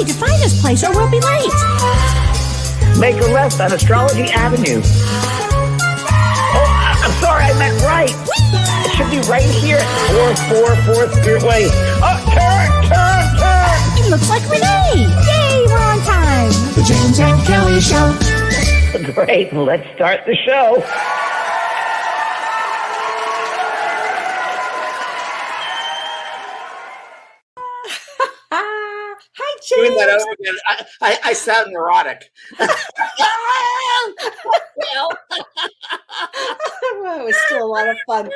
Hurry, define this place or we'll be late. Make a left on Astrology Avenue. Oh, I'm sorry, I meant right. It should be right here at 444 Spirit Way. Oh, turn! It looks like Renee. Yay, we're on time. The James and Kellee Show. Great, let's start the show. Hi, Doing James. that over again, I sound neurotic. Well, it was still a lot of fun.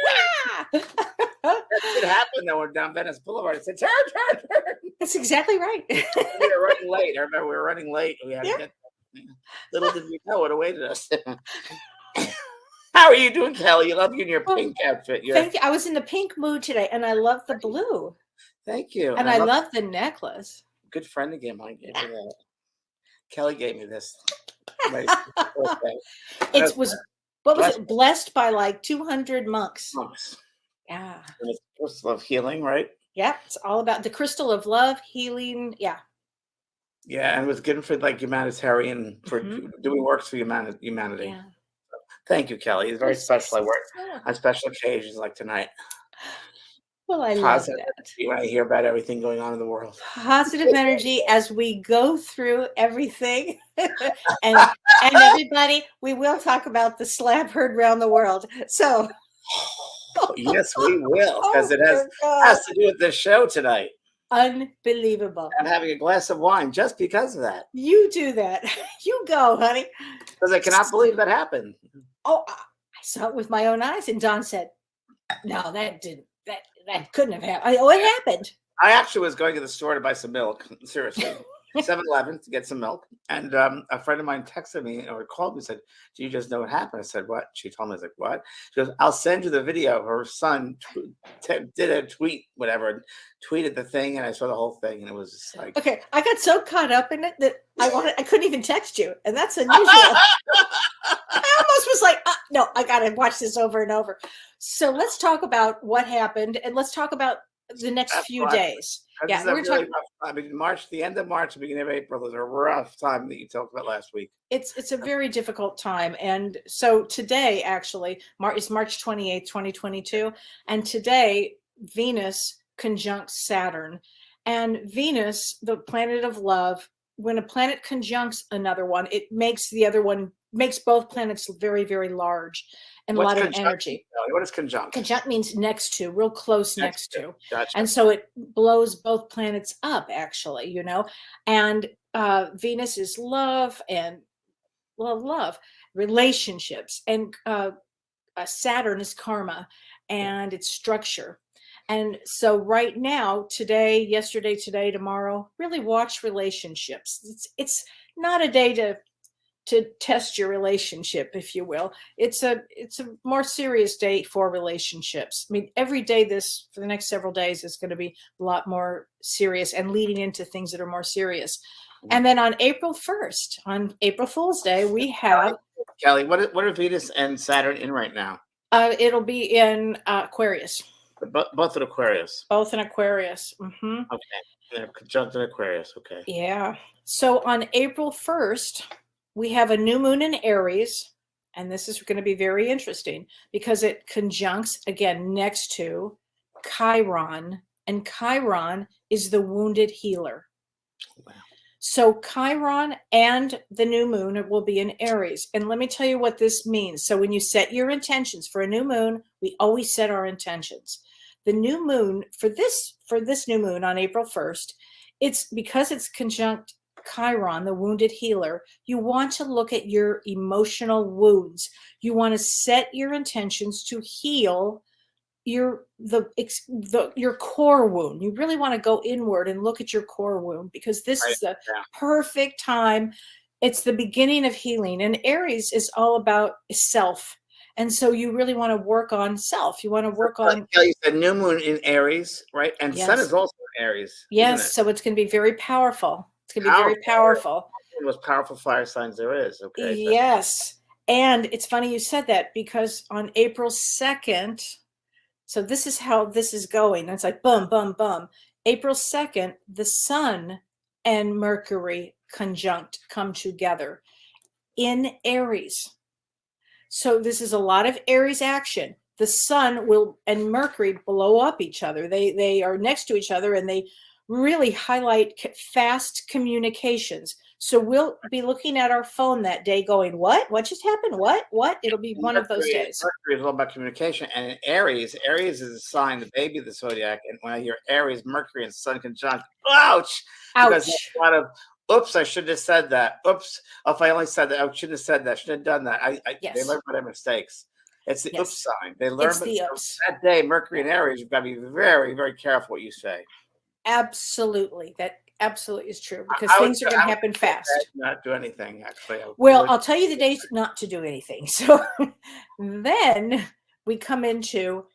That should happen though. We're down Venice Boulevard. I said, turn. That's exactly right. We were running late. I remember we were running late. We had to get. Little did we know what awaited us. How are you doing, Kelly? You love you in your pink outfit. Thank you. I was in the pink mood today, and I love the blue. Thank you. And I love the necklace. Good friend again. Mine gave me that. Kelly gave me this. It was, what was it? Blessed by like 200 monks. Yeah. And it's crystal of healing, right? Yeah. It's all about the crystal of love, healing. Yeah. Yeah, and it was good for like humanitarian, for doing works for humanity. Yeah. Thank you, Kelly. It's very special. I work on special occasions like tonight. Well, I Positive love that. energy when I hear about everything going on in the world. Positive energy as we go through everything. and everybody, we will talk about the slab heard around the world. So Yes, we will, because it has to do with this show tonight. Unbelievable. I'm having a glass of wine just because of that. You do that. You go, honey. Because I cannot believe that happened. Oh, I saw it with my own eyes. And Don said, no, that couldn't have happened. Oh, it happened. I actually was going to the store to buy some milk. Seriously. 7-Eleven to get some milk. And a friend of mine texted me or called me and said, do you just know what happened? I said, what? She told me. I was like, what? She goes, I'll send you the video. Her son did a tweet, whatever, tweeted the thing. And I saw the whole thing. And it was just like. Okay. I got so caught up in it that I couldn't even text you. And that's unusual. I almost was like, no, I got to watch this over and over. So let's talk about what happened. And let's talk about the next few days. Yeah, we're talking. I mean, March, the end of March, beginning of April is a rough time that you talked about last week. It's a very difficult time, and so today actually is March 28th, 2022, and today Venus conjuncts Saturn, and Venus, the planet of love. When a planet conjuncts another one, it makes both planets very, very large and a lot of energy. What is conjunct? Conjunct means next to, real close next to. Gotcha. And so it blows both planets up, actually, and Venus is love and love, relationships, and Saturn is karma and it's structure. And so right now, today, yesterday, today, tomorrow, really watch relationships. It's not a day to test your relationship, if you will. It's a more serious day for relationships. I mean, every day for the next several days is going to be a lot more serious and leading into things that are more serious. And then on April 1st, on April Fool's Day, we have Kelly. What are Venus and Saturn in right now? It'll be in Aquarius. Both in Aquarius. Both in Aquarius. Mm-hmm. Okay. They're conjunct in Aquarius. Okay. Yeah. So on April 1st, we have a new moon in Aries, and this is going to be very interesting because it conjuncts again next to Chiron, and Chiron is the wounded healer. Wow. So Chiron and the new moon will be in Aries. And let me tell you what this means. So when you set your intentions for a new moon, we always set our intentions. The new moon for this new moon on April 1st, it's because it's conjunct Chiron, the wounded healer. You want to look at your emotional wounds. You want to set your intentions to heal your core wound. You really want to go inward and look at your core wound because this is the perfect time. It's the beginning of healing, and Aries is all about self. And so you really want to work on self. You want to work on. You said new moon in Aries, right? And Sun is also in Aries. Yes, so it's going to be very powerful. It's going to be very powerful. The most powerful fire signs there is. Okay. Yes, and it's funny you said that because on April 2nd. So this is how this is going. It's like boom, boom, boom. April 2nd, the sun and Mercury conjunct come together in Aries. So this is a lot of Aries action. The sun will and Mercury blow up each other. They are next to each other, and they really highlight fast communications. So we'll be looking at our phone that day going, what just happened? What it'll be one of those days. Mercury is all about communication, and in Aries is a sign, the baby of the zodiac. And when I hear Aries, Mercury, and Sun conjunct, ouch! Because there's a lot of oops, I shouldn't have said that. Oops, if I only said that, I shouldn't have said that. Shouldn't have done that. They learn from their mistakes. It's the oops sign. They learn that day. Mercury and Aries, you've got to be very, very careful what you say. Absolutely, that absolutely is true, because things are going to happen fast. Not do anything, actually. Well, I'll tell you the days not to do anything. So then we come into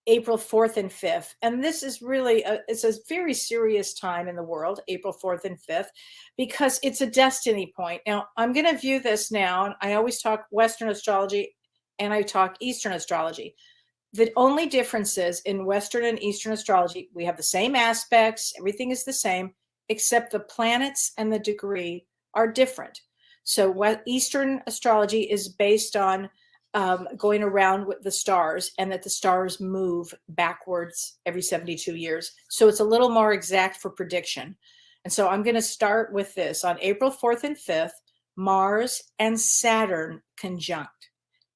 April 4th and 5th. And this is really, it's a very serious time in the world, April 4th and 5th, because it's a destiny point. Now, I'm going to view this now, and I always talk Western astrology and I talk Eastern astrology. The only difference is in Western and Eastern astrology, we have the same aspects, everything is the same, except the planets and the degree are different. So what Eastern astrology is based on going around with the stars, and that the stars move backwards every 72 years. So it's a little more exact for prediction. And so I'm going to start with this. On April 4th and 5th, Mars and Saturn conjunct.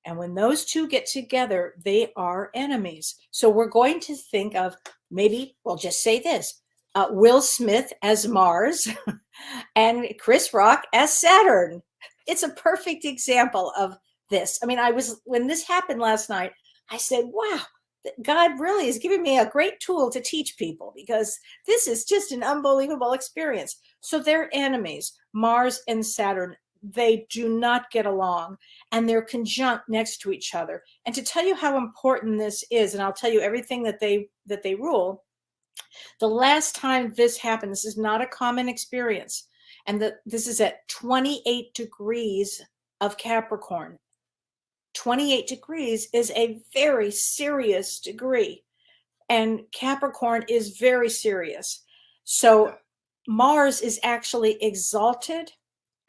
And when those two get together, they are enemies. So we're going to think of, maybe we'll just say this, Will Smith as Mars and Chris Rock as Saturn. It's a perfect example of this. I mean, when this happened last night, I said, wow, God really is giving me a great tool to teach people, because this is just an unbelievable experience. So they're enemies, Mars and Saturn. They do not get along, and they're conjunct next to each other. And to tell you how important this is, and I'll tell you everything that they rule, the last time this happened, this is not a common experience. And this is at 28 degrees of Capricorn. 28 degrees is a very serious degree, and Capricorn is very serious. So Mars is actually exalted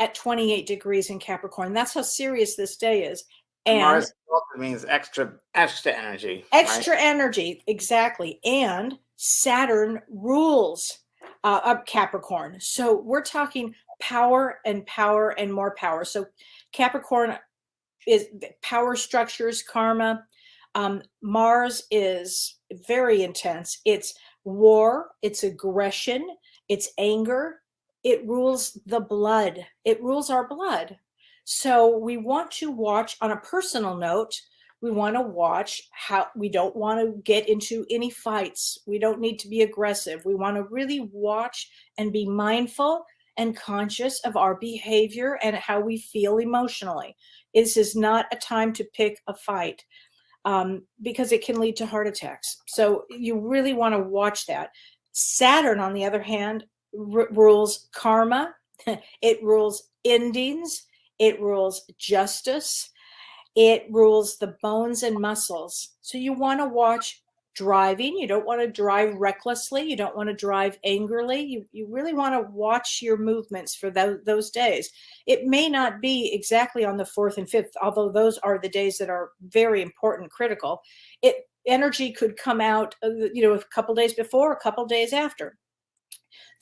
at 28 degrees in Capricorn. That's how serious this day is. And Mars means extra energy. Extra energy, exactly. And Saturn rules Capricorn. So we're talking power and more power. So Capricorn is power structures, karma. Mars is very intense. It's war, it's aggression, it's anger. It rules the blood. It rules our blood. So we want to watch, on a personal note, we want to watch how we don't want to get into any fights. We don't need to be aggressive. We want to really watch and be mindful and conscious of our behavior and how we feel emotionally. This is not a time to pick a fight, because it can lead to heart attacks. So you really want to watch that. Saturn, on the other hand, rules karma. It rules endings. It rules justice. It rules the bones and muscles. So you want to watch driving. You don't want to drive recklessly. You don't want to drive angrily. You really want to watch your movements for those days. It may not be exactly on the 4th and 5th, although those are the days that are very important, critical. Energy could come out, a couple days before, a couple days after.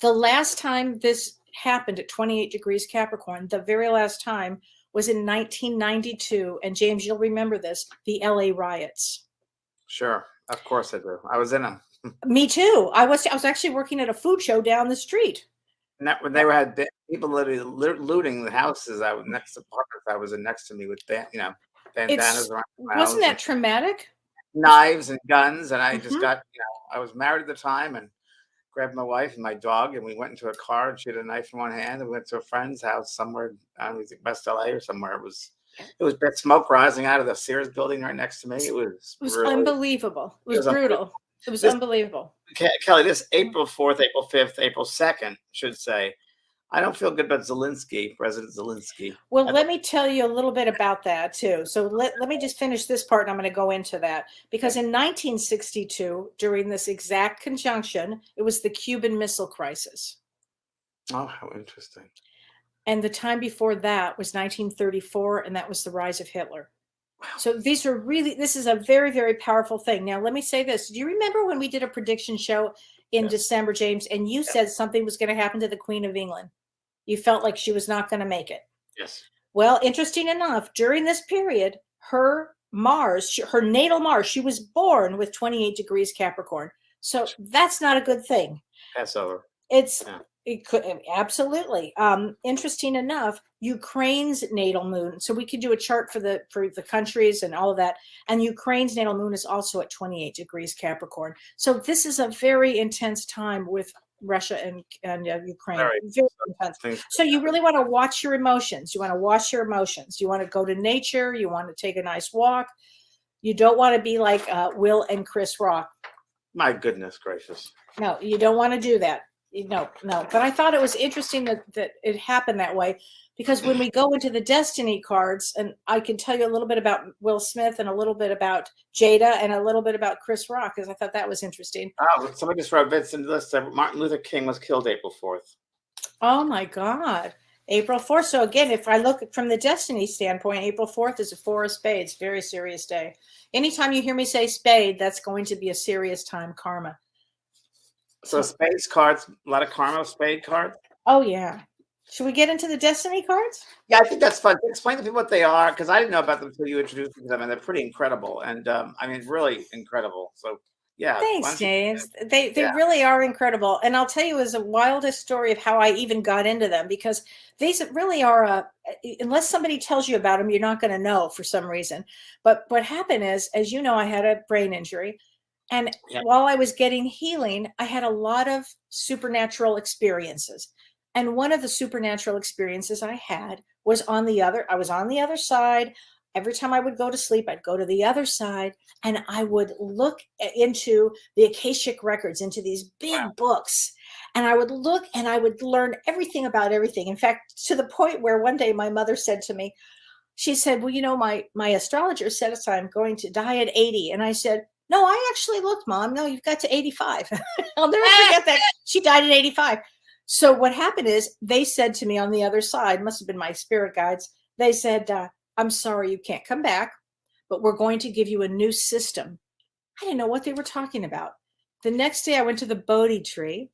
The last time this happened at 28 degrees Capricorn, the very last time, was in 1992. And James, you'll remember this, the LA riots. Sure. Of course I do. I was in them. Me too. I was actually working at a food show down the street. And when they had people literally looting the houses, I was next to apartments I was in next to me with bandanas around. Wasn't that traumatic? Knives and guns, and I just got, I was married at the time, and grabbed my wife and my dog, and we went into a car, and she had a knife in one hand, and we went to a friend's house somewhere, I don't know, West LA or somewhere. It was bit smoke rising out of the Sears building right next to me. It was really unbelievable. It was brutal. It was unbelievable. Kellee, this April 4th, April 5th, April 2nd, should say, I don't feel good about Zelensky, President Zelensky. Well, let me tell you a little bit about that too. So let me just finish this part, and I'm going to go into that. Because in 1962, during this exact conjunction, it was the Cuban Missile Crisis. Oh, how interesting. And the time before that was 1934, and that was the rise of Hitler. So these are really, this is a very, very powerful thing. Now, let me say this. Do you remember when we did a prediction show in Yes. December, James, and you said something was going to happen to the Queen of England? You felt like she was not going to make it. Yes. Well, interesting enough, during this period, her Mars, her natal Mars, she was born with 28 degrees Capricorn. So that's not a good thing. Passover. It's Yeah. it could absolutely. Interesting enough, Ukraine's natal moon. So we could do a chart for the countries and all of that. And Ukraine's natal moon is also at 28 degrees Capricorn. So this is a very intense time with Russia and Ukraine. Very. Very intense. Things So you really want to watch your emotions. You want to watch your emotions. You want to go to nature. You want to take a nice walk. You don't want to be like Will and Chris Rock. My goodness gracious. No, you don't want to do that. No. But I thought it was interesting that it happened that way, because when we go into the destiny cards, and I can tell you a little bit about Will Smith and a little bit about Jada and a little bit about Chris Rock, because I thought that was interesting. Oh, somebody just wrote Vincent list that Martin Luther King was killed April 4th. Oh my God. April 4th. So again, if I look from the destiny standpoint, April 4th is a four of spades, very serious day. Anytime you hear me say spade, that's going to be a serious time, karma. So spades cards, a lot of karma spade cards. Oh yeah. Should we get into the destiny cards? Yeah, I think that's fun. Explain to people what they are, because I didn't know about them until you introduced me to them, and they're pretty incredible. And I mean, really incredible. So yeah. Thanks, James. They Yeah. really are incredible. And I'll tell you is the wildest story of how I even got into them, because these really are unless somebody tells you about them, you're not going to know for some reason. But what happened is, as you know, I had a brain injury. And Yeah. while I was getting healing, I had a lot of supernatural experiences. And one of the supernatural experiences I had was I was on the other side. Every time I would go to sleep, I'd go to the other side and I would look into the Akashic records, into these big books. And I would look and I would learn everything about everything. In fact, to the point where one day my mother said to me, she said, well, you know, my astrologer said I'm going to die at 80. And I said, no, I actually looked, Mom. No, you've got to 85. I'll never forget that. She died at 85. So what happened is they said to me on the other side, must have been my spirit guides. They said, I'm sorry, you can't come back, but we're going to give you a new system. I didn't know what they were talking about. The next day I went to the Bodhi tree.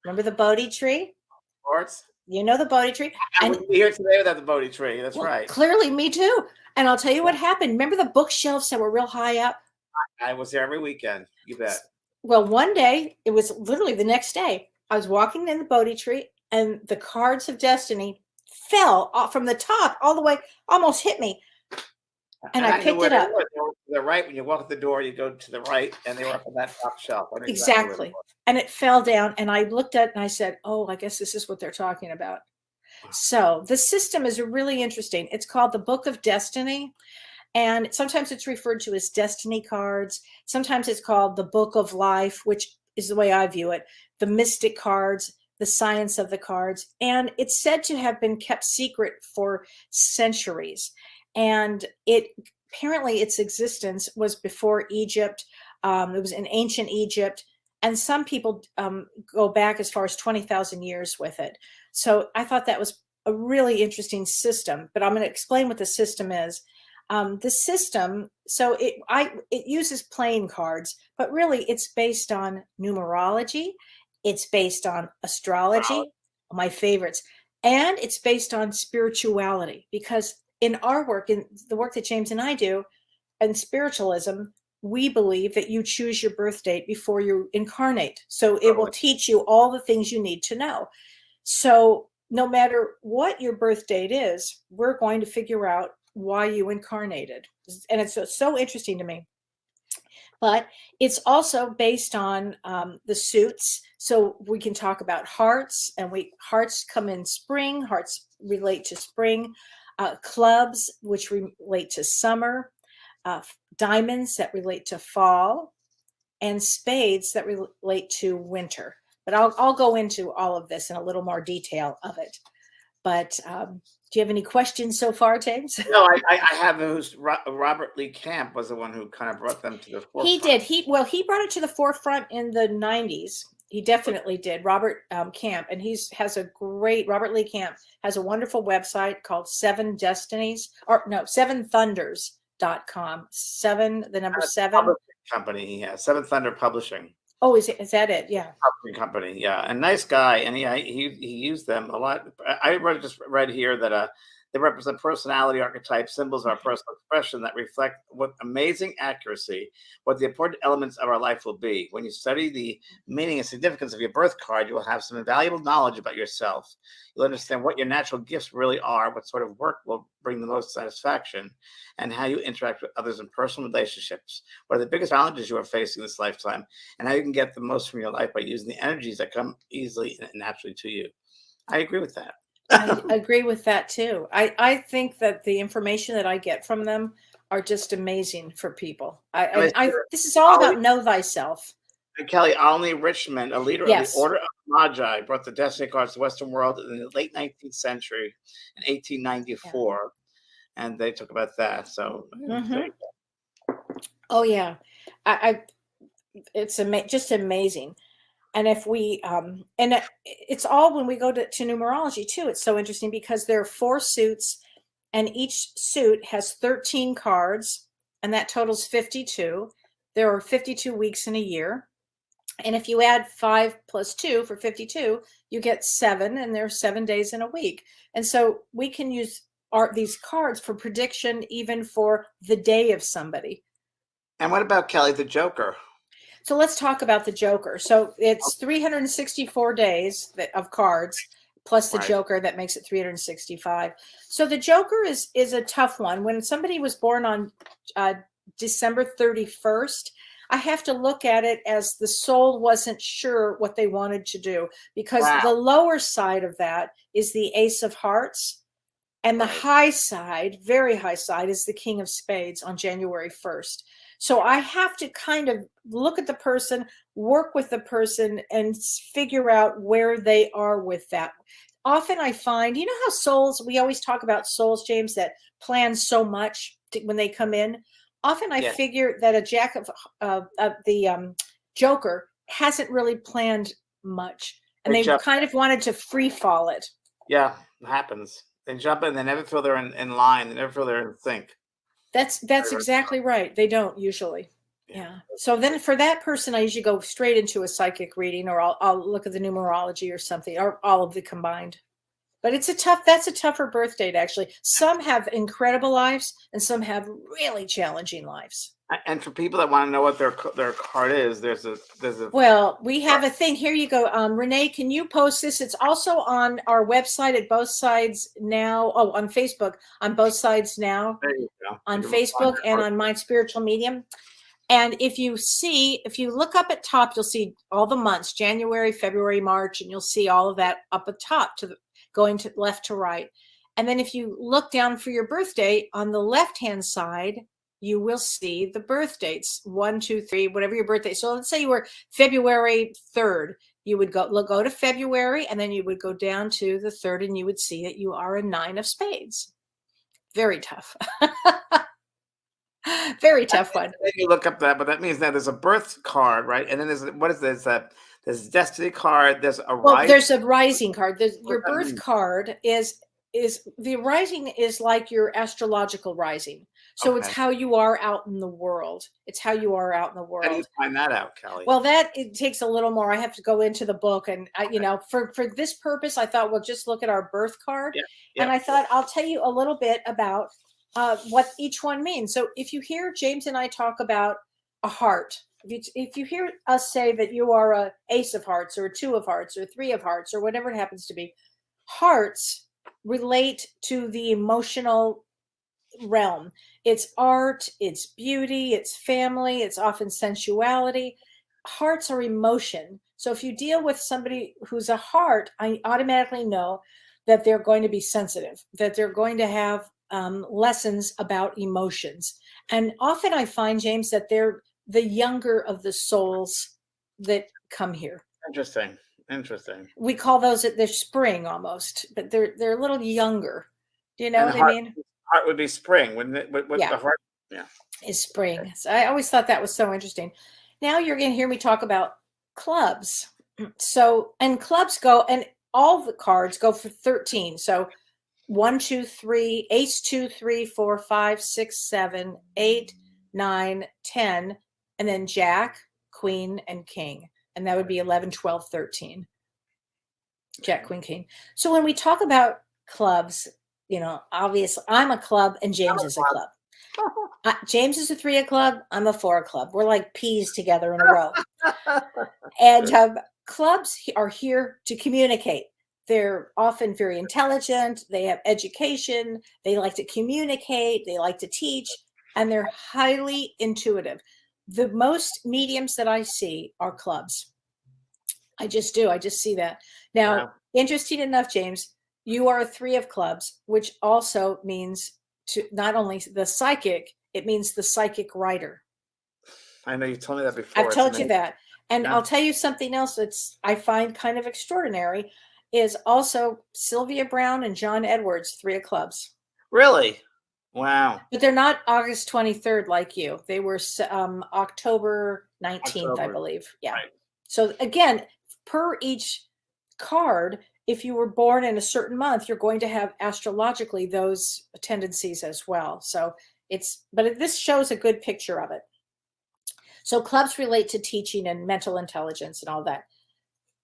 Remember the Bodhi tree? Sports. You know the Bodhi tree. I wouldn't be here today without the Bodhi tree. That's right. Clearly, me too. And I'll tell you what happened. Remember the bookshelves that were real high up? I was there every weekend. You bet. Well, one day, it was literally the next day, I was walking in the Bodhi tree and the cards of destiny fell off from the top all the way, almost hit me. And I picked it up. They were to the right. When you walk at the door, you go to the right, and they were up on that top shelf. I knew Exactly. where they were. And it fell down. And I looked at it and I said, oh, I guess this is what they're talking about. So the system is really interesting. It's called the Book of Destiny. And sometimes it's referred to as destiny cards. Sometimes it's called the Book of Life, which is the way I view it, the mystic cards, the science of the cards. And it's said to have been kept secret for centuries. And apparently its existence was before Egypt. It was in ancient Egypt. And some people go back as far as 20,000 years with it. So I thought that was a really interesting system. But I'm going to explain what the system is. The system, so it uses playing cards, but really it's based on numerology. It's based on astrology, my favorites, and it's based on spirituality, because in our work, in the work that James and I do, and spiritualism, we believe that you choose your birth date before you incarnate. So it will teach you all the things you need to know. So no matter what your birth date is, we're going to figure out why you incarnated. And it's so interesting to me. But it's also based on the suits. So we can talk about hearts, and hearts come in spring. Hearts relate to spring. Clubs, which relate to summer. Diamonds that relate to fall. And spades that relate to winter. But I'll go into all of this in a little more detail of it. But do you have any questions so far, James? No, I have. Robert Lee Camp was the one who kind of brought them to the forefront. He did. He brought it to the forefront in the 90s. He definitely did. Robert Camp, and Robert Lee Camp has a wonderful website called Seven Thunders.com. The number seven. Publishing company he has, Seven Thunder Publishing. Oh, is that it? Yeah. Publishing company, yeah, a nice guy, and he used them a lot. I just read here that they represent personality archetypes, symbols of our personal expression that reflect with amazing accuracy what the important elements of our life will be. When you study the meaning and significance of your birth card, you will have some invaluable knowledge about yourself. You'll understand what your natural gifts really are, what sort of work will bring the most satisfaction, and how you interact with others in personal relationships. What are the biggest challenges you are facing this lifetime, and how you can get the most from your life by using the energies that come easily and naturally to you. I agree with that. I agree with that too. I think that the information that I get from them are just amazing for people. This is all about know thyself. And Kelly, Olney Richmond, a leader of the Order of Magi, brought the Destiny cards to the Western world in the late 19th century in 1894. And they talk about that. So, oh yeah, it's just amazing. And if we, and it's all when we go to numerology too, it's so interesting because there are 4 suits and each suit has 13 cards and that totals 52. There are 52 weeks in a year. And if you add 5 plus 2 for 52, you get 7, and there are 7 days in a week. And so we can use these cards for prediction, even for the day of somebody. And what about, Kelly, the Joker? So let's talk about the Joker. So it's 364 days of cards plus the Joker that makes it 365. So the Joker is a tough one. When somebody was born on December 31st, I have to look at it as the soul wasn't sure what they wanted to do, because the lower side of that is the Ace of Hearts, and the high side, very high side, is the King of Spades on January 1st. So I have to kind of look at the person, work with the person, and figure out where they are with that. Often I find, you know how souls, we always talk about souls, James, that plan so much when they come in. Often I figure that a Jack of the Joker hasn't really planned much, and they kind of wanted to free fall it. Yeah, it happens. They jump in, they never feel they're in line, they never feel they're in sync. That's exactly right. They don't usually. Yeah. So then for that person, I usually go straight into a psychic reading, or I'll look at the numerology or something, or all of the combined. But that's a tougher birth date, actually. Some have incredible lives and some have really challenging lives. And for people that want to know what their card is, there's a well, we have a thing. Here you go. Renee, can you post this? It's also on our website at Both Sides Now. Oh, on Facebook, on Both Sides Now. There you go. On Facebook and on My Spiritual Medium. And if you look up at top, you'll see all the months, January, February, March, and you'll see all of that up at top, going to left to right. And then if you look down for your birthday on the left-hand side, you will see the birth dates, 1, 2, 3, whatever your birthday. So let's say you were February 3rd. You would go to February, and then you would go down to the 3rd, and you would see that you are a 9 of spades. Very tough. Very tough one. You look up that, but that means that there's a birth card, right? And then there's destiny card. There's a there's a rising card. Your birth card is the rising is like your astrological rising. So it's how you are out in the world. It's how you are out in the world. How do you find that out, Kelly? Well, it takes a little more. I have to go into the book, and for this purpose, I thought we'll just look at our birth card. And I thought I'll tell you a little bit about what each one means. So if you hear James and I talk about a heart, if you hear us say that you are a Ace of Hearts or a 2 of Hearts or 3 of Hearts or whatever it happens to be, hearts relate to the emotional realm. It's art, it's beauty, it's family, it's often sensuality. Hearts are emotion. So if you deal with somebody who's a heart, I automatically know that they're going to be sensitive, that they're going to have lessons about emotions. And often I find, James, that they're the younger of the souls that come here. Interesting. We call those at their spring almost, but they're a little younger. Do you know what I mean? Heart would be spring, wouldn't it? With the heart, is spring. So I always thought that was so interesting. Now you're going to hear me talk about clubs. So, and clubs go, and all the cards go for 13. So 1, 2, 3, ace, 2, 3, 4, 5, 6, 7, 8, 9, 10, and then jack, queen, and king. And that would be 11, 12, 13. Jack, queen, king. So when we talk about clubs, obviously I'm a club and James is a club. James is a 3 a club. I'm a 4 a club. We're like peas together in a row. And clubs are here to communicate. They're often very intelligent. They have education. They like to communicate. They like to teach. And they're highly intuitive. The most mediums that I see are clubs. I just do. I just see that. Now, Wow. Interesting enough, James, you are a 3 of clubs, which also means to not only the psychic, it means the psychic writer. I know you told me that before. I've It's told you amazing. that. And Yeah. I'll tell you something else that's I find kind of extraordinary is also Sylvia Brown and John Edwards, 3 of clubs. Really? Wow. But they're not August 23rd like you. They were October 19th, I October. believe. Yeah. Right. So again, per each card, if you were born in a certain month, you're going to have astrologically those tendencies as well. So this shows a good picture of it. So clubs relate to teaching and mental intelligence and all that.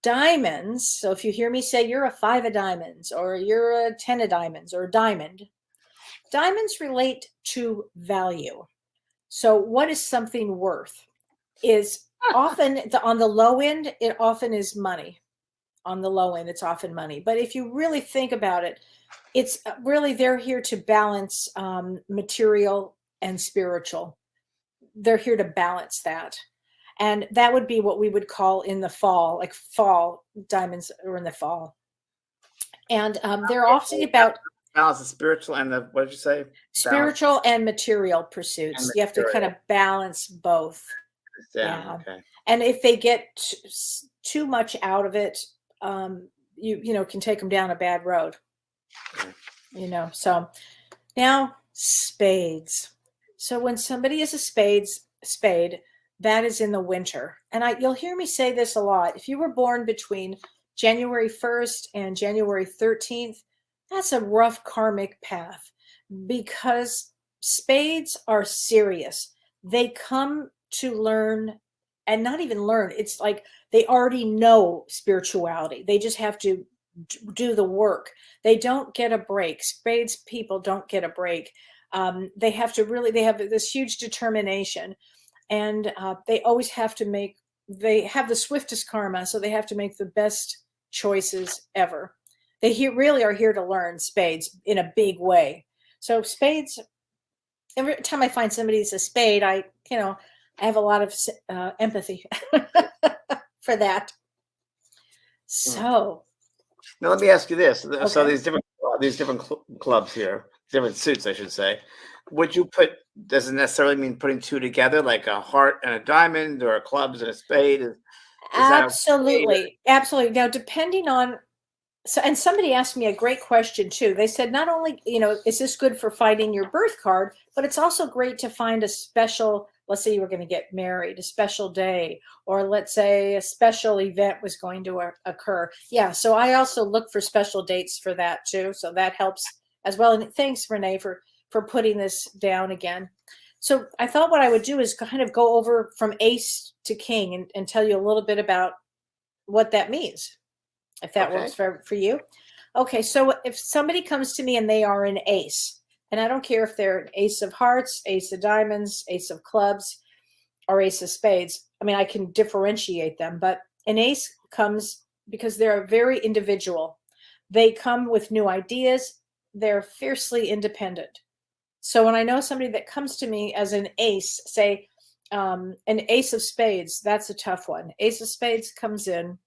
Diamonds. So if you hear me say you're a 5 of diamonds or you're a 10 of diamonds or a diamond, diamonds relate to value. So what is something worth is often on the low end, it often is money. On the low end, it's often money. But if you really think about it, it's really they're here to balance material and spiritual. They're here to balance that. And that would be what we would call in the fall, like fall diamonds are in the fall. And they're often about Balance the spiritual and the, what did you say? spiritual and material pursuits. And You have to kind of balance both. Yeah. Okay. And if they get too much out of it, you can take them down a bad road. Okay. So now spades. So when somebody is a spade, that is in the winter. And you'll hear me say this a lot. If you were born between January 1st and January 13th, that's a rough karmic path because spades are serious. They come to learn and not even learn. It's like they already know spirituality. They just have to do the work. They don't get a break. Spades people don't get a break. They have this huge determination. And they always have to they have the swiftest karma, so they have to make the best choices ever. They really are here to learn, spades, in a big way. So spades, every time I find somebody who's a spade, I have a lot of empathy for that. So now let me ask you this. So Okay. these different clubs here, different suits, I should say. Would you put? Doesn't necessarily mean putting 2 together, like a heart and a diamond, or a clubs and a spade. Is that absolutely. Now, depending on and somebody asked me a great question too. They said, not only, is this good for finding your birth card, but it's also great to find a special, let's say you were going to get married, a special day, or let's say a special event was going to occur. Yeah. So I also look for special dates for that too. So that helps as well. And thanks, Renee, for putting this down again. So I thought what I would do is kind of go over from ace to king and tell you a little bit about what that means, if that works for you. Okay, so if somebody comes to me and they are an ace, and I don't care if they're an ace of hearts, ace of diamonds, ace of clubs, or ace of spades, I mean, I can differentiate them, but an ace comes because they're very individual. They come with new ideas. They're fiercely independent. So when I know somebody that comes to me as an ace, say an ace of spades, that's a tough one. Ace of spades comes in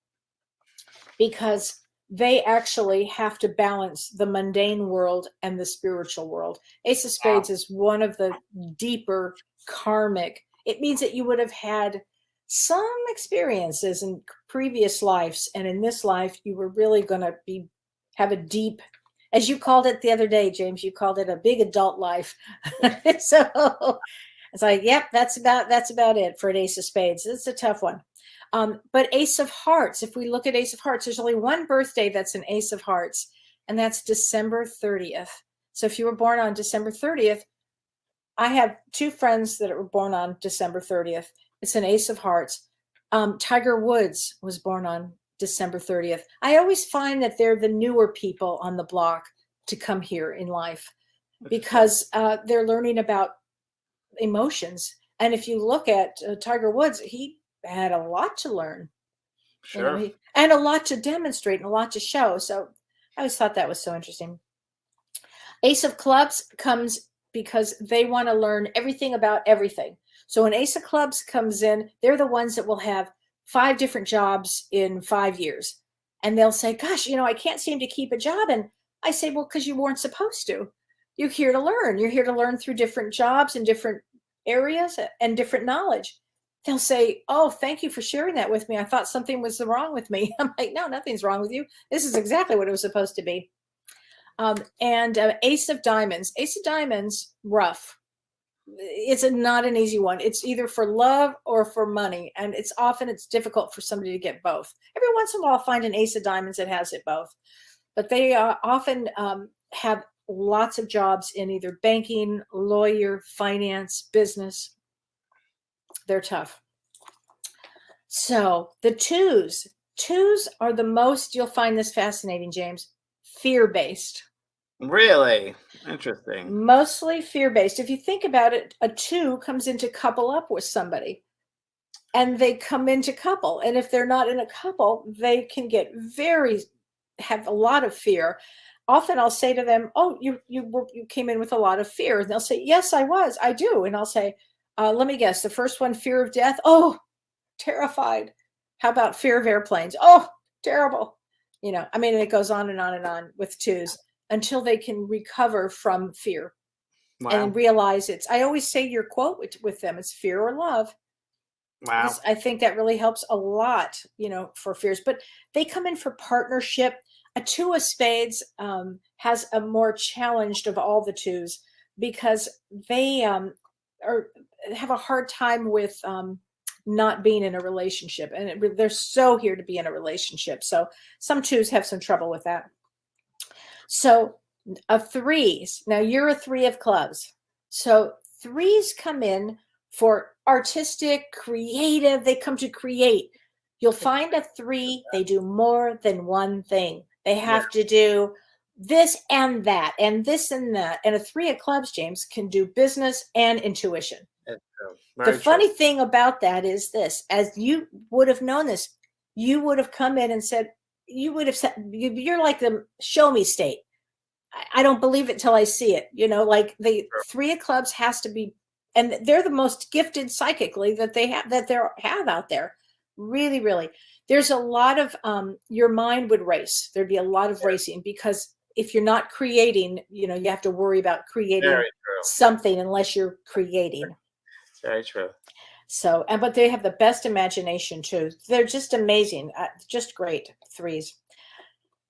because they actually have to balance the mundane world and the spiritual world. Ace of spades is one of the deeper karmic. It means that you would have had some experiences in previous lives, and in this life, you were really going to have a deep, as you called it the other day, James, you called it a big adult life. So it's like, yep, that's about it for an ace of spades. It's a tough one. But Ace of Hearts, if we look at Ace of Hearts, there's only one birthday that's an Ace of Hearts, and that's December 30th. So if you were born on December 30th, I have two friends that were born on December 30th. It's an Ace of Hearts. Tiger Woods was born on December 30th. I always find that they're the newer people on the block to come here in life because they're learning about emotions. And if you look at Tiger Woods, he had a lot to learn, Sure. and a lot to demonstrate and a lot to show. So I always thought that was so interesting. Ace of Clubs comes because they want to learn everything about everything. So when Ace of Clubs comes in, they're the ones that will have 5 different jobs in 5 years. And they'll say, gosh, I can't seem to keep a job. And I say, well, because you weren't supposed to. You're here to learn. You're here to learn through different jobs and different areas and different knowledge. They'll say, oh, thank you for sharing that with me. I thought something was wrong with me. I'm like, no, nothing's wrong with you. This is exactly what it was supposed to be. And Ace of Diamonds. Ace of Diamonds, rough. It's not an easy one. It's either for love or for money. And it's difficult for somebody to get both. Every once in a while, I'll find an Ace of Diamonds that has it both. But they often have lots of jobs in either banking, lawyer, finance, business. They're tough. So the twos are the most, you'll find this fascinating, James, fear-based. Really interesting. Mostly fear-based. If you think about it, a 2 comes in to couple up with somebody, and they come into couple. And if they're not in a couple, they can have a lot of fear. Often I'll say to them, oh, you came in with a lot of fear. And they'll say, yes, I do. And I'll say, let me guess, the first one, fear of death. Oh, terrified. How about fear of airplanes? Oh, terrible. It goes on and on and on with 2s until they can recover from fear. Wow. And realize I always say your quote with them, it's fear or love. Wow. I think that really helps a lot, for fears, but they come in for partnership. A 2 of spades has a more challenged of all the 2s because they have a hard time with not being in a relationship, and they're so here to be in a relationship. So some 2s have some trouble with that. So a 3s, now you're a 3 of clubs. So 3s come in for artistic, creative. They come to create. You'll find a 3, they do more than one thing. They have to do this and that, and this and that. And a 3 of clubs, James, can do business and intuition. The funny thing about that is this, as you would have known this, you would have come in and said, you're like the show me state. I don't believe it till I see it. Like the 3 of clubs has to be, and they're the most gifted psychically that they have out there. Really, really. There's a lot of, your mind would race. There'd be a lot of racing because if you're not creating, you have to worry about creating something unless you're creating. Very true. So, but they have the best imagination too. They're just amazing. Just great 3s.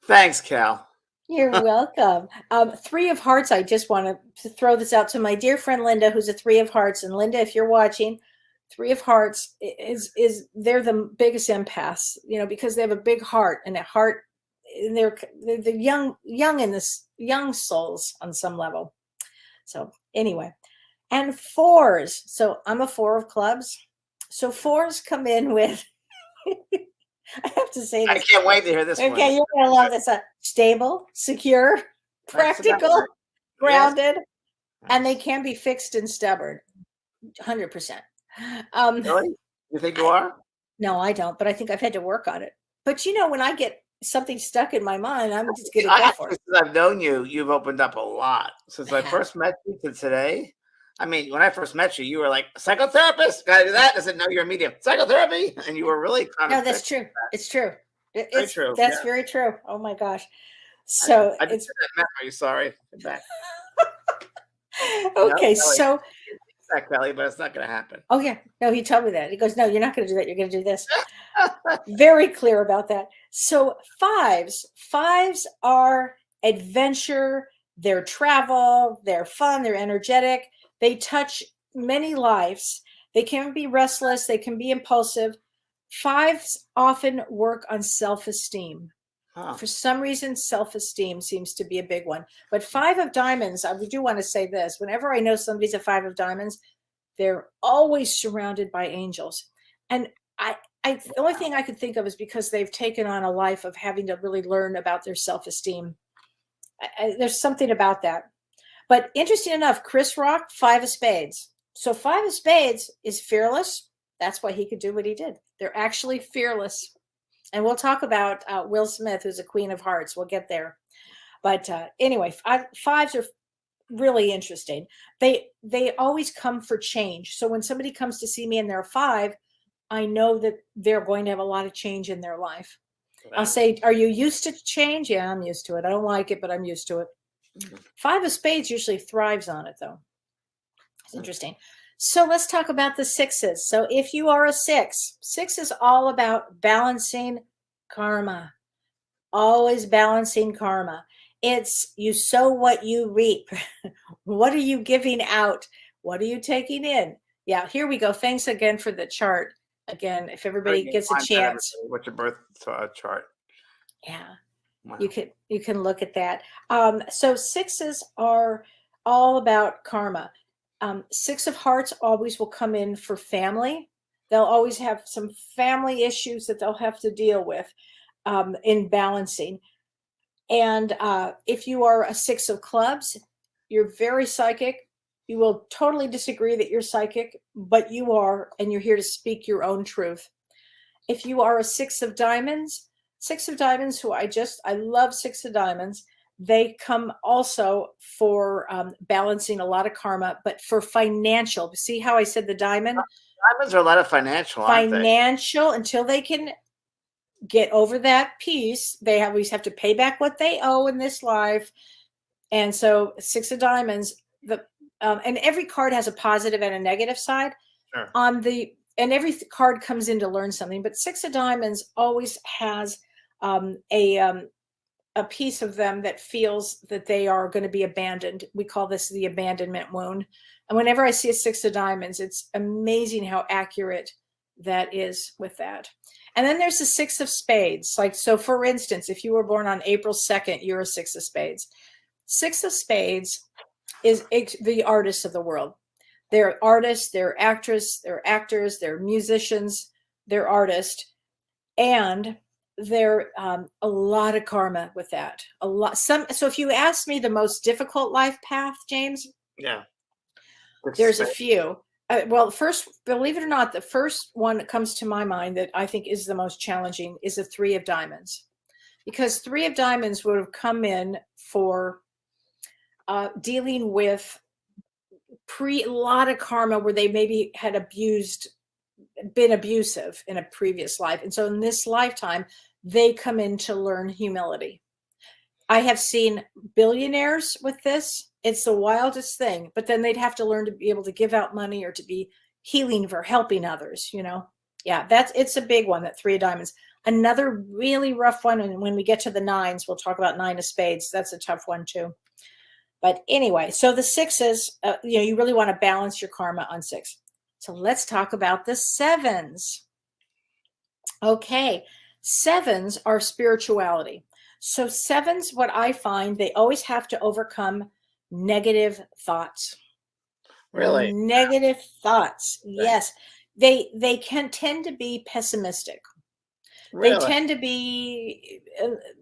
Thanks, Cal. You're welcome. 3 of hearts. I just want to throw this out to my dear friend Linda, who's a 3 of hearts. And Linda, if you're watching, 3 of hearts is they're the biggest empaths, because they have a big heart and a heart, and they're the young in this young souls on some level. So anyway, and 4s. So I'm a 4 of clubs. So 4s come in with, I have to say this. I can't wait to hear this one. Okay, you're going to love this. Stable, secure, practical, grounded, and they can be fixed and stubborn. 100%. Really? You think you are? No, I don't, but I think I've had to work on it. But when I get something stuck in my mind, I'm just going to go for it. Since I've known you, you've opened up a lot. Since I first met you to today, when I first met you, you were like, psychotherapist, gotta do that. I said, no, you're a medium. Psychotherapy. And you were really kind of. No, that's true. It's true. It's true. That's very true. Oh my gosh. So I just said that memory. Sorry. Back. Okay, no, so. Kelly, but it's not going to happen. Oh yeah, no, he told me that. He goes, no, you're not going to do that. You're going to do this. Very clear about that. So 5s are adventure. They're travel. They're fun. They're energetic. They touch many lives. They can be restless. They can be impulsive. Fives often work on self-esteem. Huh. For some reason, self-esteem seems to be a big one. But five of diamonds, I do want to say this. Whenever I know somebody's a five of diamonds, they're always surrounded by angels. And the only thing I could think of is because they've taken on a life of having to really learn about their self-esteem. There's something about that. But interesting enough, Chris Rock, five of spades. So five of spades is fearless. That's why he could do what he did. They're actually fearless. And we'll talk about Will Smith, who's a queen of hearts. We'll get there. But anyway, fives are really interesting. They always come for change. So when somebody comes to see me and they're a five, I know that they're going to have a lot of change in their life. Wow. I'll say, are you used to change? Yeah, I'm used to it. I don't like it, but I'm used to it. Five of spades usually thrives on it, though. It's interesting. So let's talk about the sixes. So if you are a six, six is all about balancing karma, always balancing karma. It's you sow what you reap. What are you giving out? What are you taking in? Yeah, here we go. Thanks again for the chart. Again, if everybody gets a chance. What's your birth chart? Yeah. Wow. You can look at that. So sixes are all about karma. Six of hearts always will come in for family. They'll always have some family issues that they'll have to deal with in balancing. And if you are a six of clubs, you're very psychic. You will totally disagree that you're psychic, but you are, and you're here to speak your own truth. If you are a six of diamonds, who I love six of diamonds. They come also for balancing a lot of karma, but for financial. See how I said the diamond? Diamonds are a lot of financial, aren't they? Financial, until they can get over that piece, they always have to pay back what they owe in this life. And so six of diamonds, and every card has a positive and a negative side. Sure. And every card comes in to learn something, but six of diamonds always has a piece of them that feels that they are going to be abandoned. We call this the abandonment wound. And whenever I see a six of diamonds, it's amazing how accurate that is with that. And then there's the six of spades. Like, so for instance, if you were born on April 2nd, you're a six of spades. Six of spades is the artists of the world. They're artists, they're actors, they're actors, they're musicians, they're artists. And there a lot of karma with that. A lot. So if you ask me the most difficult life path, James, yeah, there's a few. Well, first, believe it or not, the first one that comes to my mind that I think is the most challenging is the three of diamonds, because three of diamonds would have come in for dealing with a lot of karma where they maybe had been abusive in a previous life. And so in this lifetime, they come in to learn humility. I have seen billionaires with this. It's the wildest thing, but then they'd have to learn to be able to give out money or to be healing for helping others, Yeah, it's a big one, that three of diamonds. Another really rough one, and when we get to the nines, we'll talk about nine of spades. That's a tough one too. But anyway, so the sixes, you really want to balance your karma on six. So let's talk about the sevens. Okay, sevens are spirituality. So sevens, what I find, they always have to overcome negative thoughts. Really? Negative thoughts. Yes. They can tend to be pessimistic. Really? They tend to be,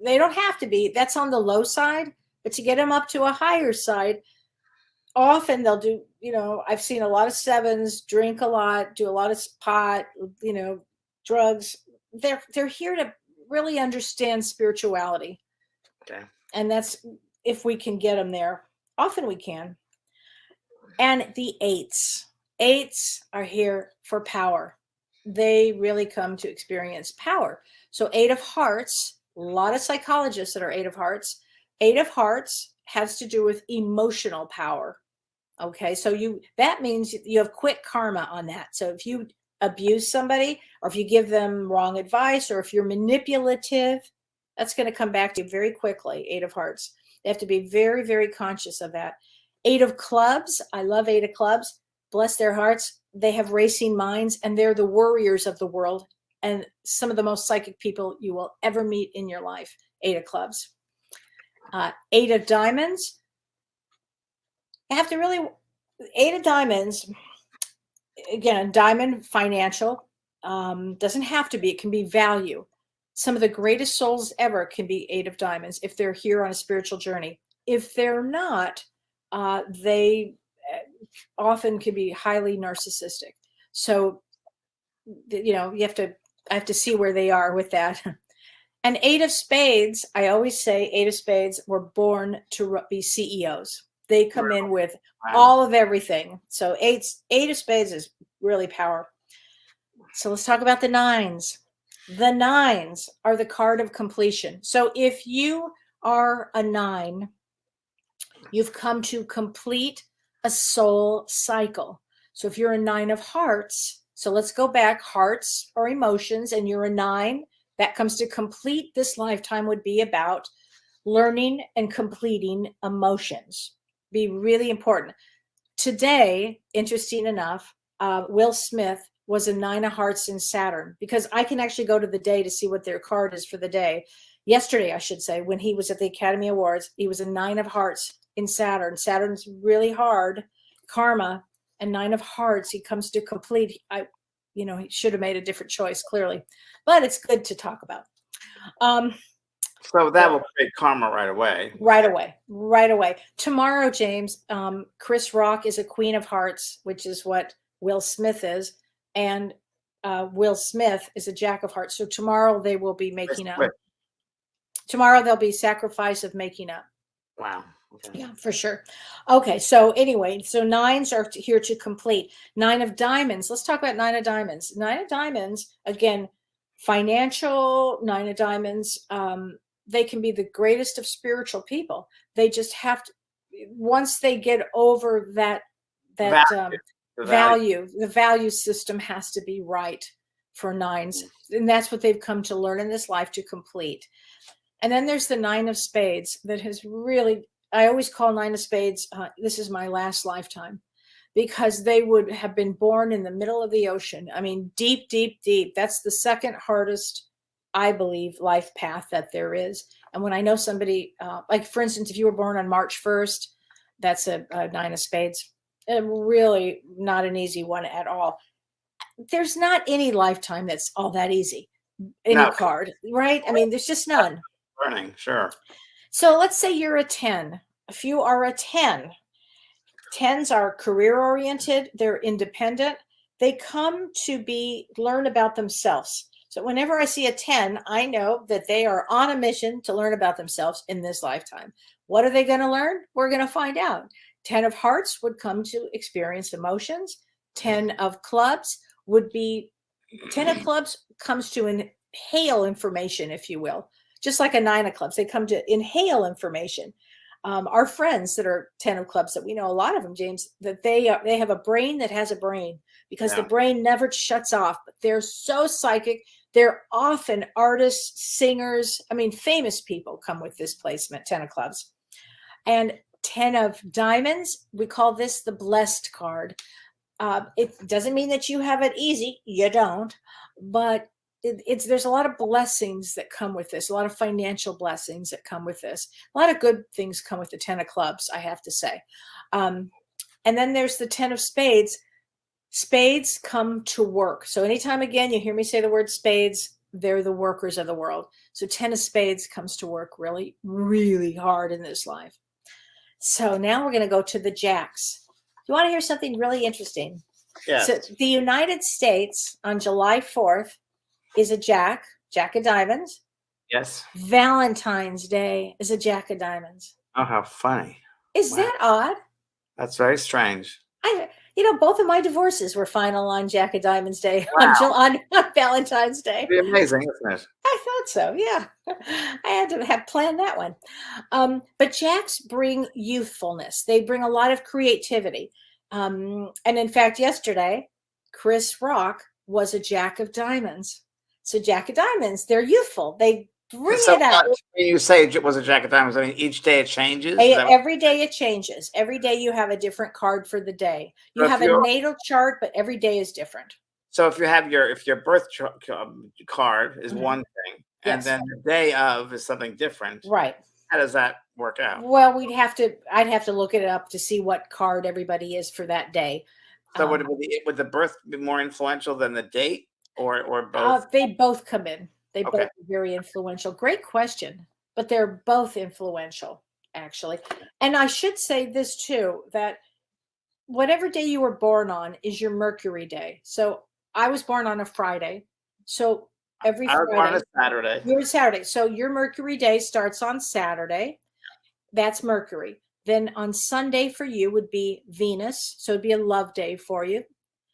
they don't have to be. That's on the low side. But to get them up to a higher side, often they'll do, I've seen a lot of sevens drink a lot, do a lot of pot, drugs. They're here to really understand spirituality. Okay. And that's if we can get them there. Often we can. And the eights. Eights are here for power. They really come to experience power. So eight of hearts, a lot of psychologists that are eight of hearts. Eight of hearts has to do with emotional power. Okay, so that means you have quick karma on that. So if you abuse somebody, or if you give them wrong advice, or if you're manipulative, that's going to come back to you very quickly. Eight of hearts. They have to be very, very conscious of that. Eight of clubs. I love eight of clubs. Bless their hearts. They have racing minds, and they're the warriors of the world. and some of the most psychic people you will ever meet in your life. 8 of clubs. 8 of diamonds. You have to really, 8 of diamonds, again, a diamond, financial, doesn't have to be, it can be value. Some of the greatest souls ever can be 8 of diamonds if they're here on a spiritual journey. If they're not, they often can be highly narcissistic. So, you know, I have to see where they are with that. And 8 of spades, I always say 8 of spades were born to be CEOs. They come in with all of everything. So 8 of spades is really power. So let's talk about the 9s. The 9s are the card of completion. So if you are a 9, you've come to complete a soul cycle. So if you're a 9 of hearts, so let's go back, hearts or emotions, and you're a 9, that comes to complete this lifetime would be about learning and completing emotions. Be really important. Today, interesting enough, Will Smith was a 9 of hearts in Saturn, because I can actually go to the day to see what their card is for the day. Yesterday, I should say, when he was at the Academy Awards, he was a 9 of hearts in Saturn. Saturn's really hard, karma, and 9 of hearts, he comes to complete. He should have made a different choice, clearly, but it's good to talk about. So that will create karma right away. Right away. Tomorrow, James, Chris Rock is a Queen of Hearts, which is what Will Smith is. And Will Smith is a Jack of Hearts. So tomorrow they will be making up. Tomorrow there'll be sacrifice of making up. Wow. Okay. Yeah, for sure. Okay, so anyway, so 9s are here to complete. 9 of diamonds. Let's talk about 9 of diamonds. 9 of diamonds, again, financial. 9 of diamonds, they can be the greatest of spiritual people. They just have to, once they get over that value, the value system has to be right for 9s. And that's what they've come to learn in this life to complete. And then there's the 9 of spades that has really, I always call 9 of spades, this is my last lifetime, because they would have been born in the middle of the ocean. I mean, deep, deep, deep. That's the second hardest, I believe, life path that there is. And when I know somebody, like for instance, if you were born on March 1st, that's a 9 of spades. Really not an easy one at all. There's not any lifetime that's all that easy. Any card, right? I mean, there's just none. Learning, sure. So let's say you're a 10. If you are a 10, 10s are career oriented. They're independent. They come to learn about themselves. So whenever I see a 10, I know that they are on a mission to learn about themselves in this lifetime. What are they going to learn? We're going to find out. 10 of hearts would come to experience emotions. 10 of clubs would be, 10 of clubs comes to inhale information, if you will. Just like a 9 of clubs, they come to inhale information. Our friends that are 10 of clubs, that we know a lot of them, James, that they have a brain that has a brain, because the brain never shuts off. But they're so psychic. They're often artists, singers. I mean, famous people come with this placement, 10 of clubs. And 10 of diamonds, we call this the blessed card. It doesn't mean that you have it easy. You don't. But there's a lot of blessings that come with this, a lot of financial blessings that come with this. A lot of good things come with the 10 of clubs, I have to say. And then there's the 10 of spades. Spades come to work. So anytime, again, you hear me say the word spades, they're the workers of the world. So 10 of spades comes to work really, really hard in this life. So now we're going to go to the jacks. You want to hear something really interesting? Yes. So the United States on July 4th is a jack of diamonds. Yes. Valentine's Day is a jack of diamonds. Oh, how funny. Is that odd? That's very strange. Both of my divorces were final on Jack of Diamonds Day, Wow. on Valentine's Day. It'd be amazing, isn't it? I thought so, yeah. I had to have planned that one. But jacks bring youthfulness. They bring a lot of creativity. And in fact, yesterday, Chris Rock was a jack of diamonds. So jack of diamonds, they're youthful. They bring it out. When you say it was a jack of diamonds, I mean, each day it changes? Every day it changes. Every day you have a different card for the day. You have a natal chart, but every day is different. So if your birth card is Mhm. one thing, and Yes. then the day of is something different, Right. how does that work out? Well, I'd have to look it up to see what card everybody is for that day. So Um, would the birth be more influential than the date, or both? they both come in. They both Okay. are very influential. Great question, but they're both influential, actually. And I should say this too, that whatever day you were born on is your Mercury day. So I was born on a Friday. So every I was born on a Friday, Saturday. you're Saturday. So your Mercury day starts on Saturday. That's Mercury. Then on Sunday for you would be Venus. So it'd be a love day for you.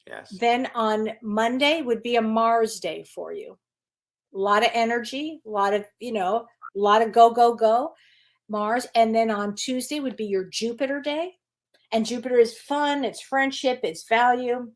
Yes. Then on Monday would be a Mars day for you. A lot of energy, a lot of, a lot of go, go, go, Mars. And then on Tuesday would be your Jupiter day. And Jupiter is fun, it's friendship, it's value.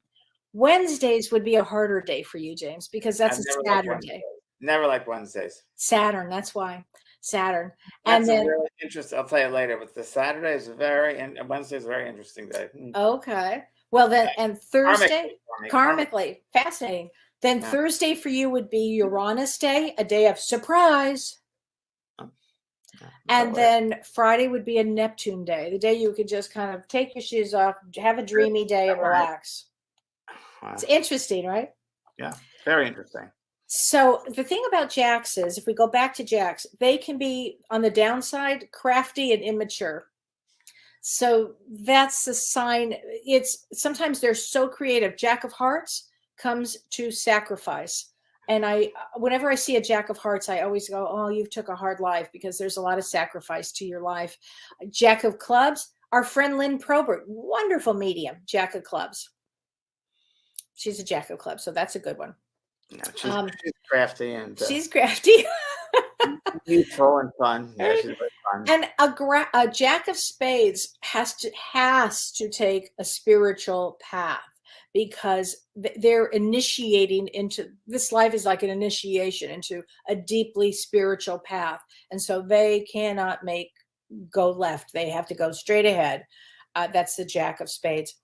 Wednesdays would be a harder day for you, James, because that's I've a never liked Saturn Wednesdays. day. Never liked Wednesdays. Saturn, that's why. Saturn. And That's a then, really interesting. I'll tell you later. But the Saturday is and Wednesday is a very interesting day. okay. Well, then, and Thursday, Karmically. karmically, fascinating. Then Yeah. Thursday for you would be Uranus day, a day of surprise. And then Friday would be a Neptune day, the day you could just kind of take your shoes off, have a dreamy day, and relax. Wow. It's interesting, right? Yeah, very interesting. So the thing about jacks is, if we go back to jacks, they can be on the downside crafty and immature. So that's a sign. It's sometimes they're so creative. Jack of Hearts comes to sacrifice. And whenever I see a Jack of Hearts, I always go, oh, you took a hard life, because there's a lot of sacrifice to your life. Jack of Clubs, our friend Lynn Probert, wonderful medium, Jack of Clubs. She's a Jack of Clubs, so that's a good one. Yeah, she's crafty and she's crafty. useful and fun. Yeah, she's very fun. And a Jack of Spades has to take a spiritual path, because they're initiating into this life is like an initiation into a deeply spiritual path. And so they cannot go left. They have to go straight ahead. That's the Jack of Spades.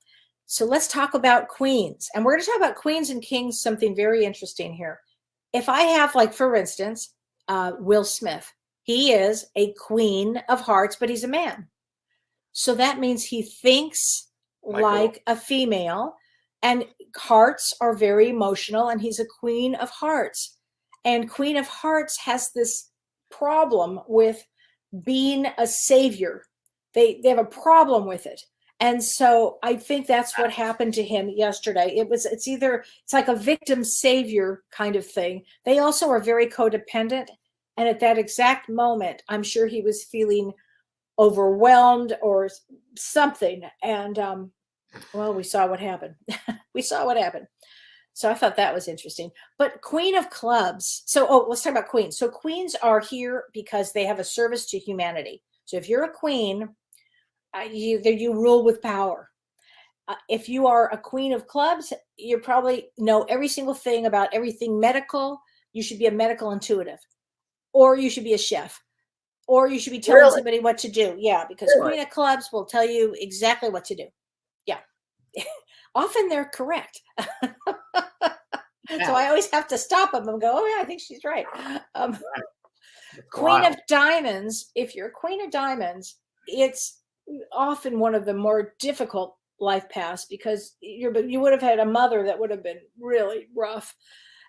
So let's talk about queens. And we're going to talk about queens and kings, something very interesting here. If I have, like, for instance, Will Smith, he is a queen of hearts, but he's a man. So that means he thinks like a female, and hearts are very emotional, and he's a queen of hearts. And queen of hearts has this problem with being a savior. They have a problem with it. And so I think that's what happened to him yesterday. It's like a victim savior kind of thing. They also are very codependent. And at that exact moment, I'm sure he was feeling overwhelmed or something. And well, we saw what happened. We saw what happened. So I thought that was interesting. But Queen of Clubs. Let's talk about queens. So queens are here because they have a service to humanity. So if you're a queen, you rule with power. If you are a queen of clubs, you probably know every single thing about everything medical. You should be a medical intuitive, or you should be a chef, or you should be telling somebody what to do. Yeah, because queen of clubs will tell you exactly what to do. Yeah. Often they're correct. So I always have to stop them and go, oh yeah, I think she's right. Queen of Diamonds. If you're a queen of diamonds, it's often one of the more difficult life paths, because you would have had a mother that would have been really rough.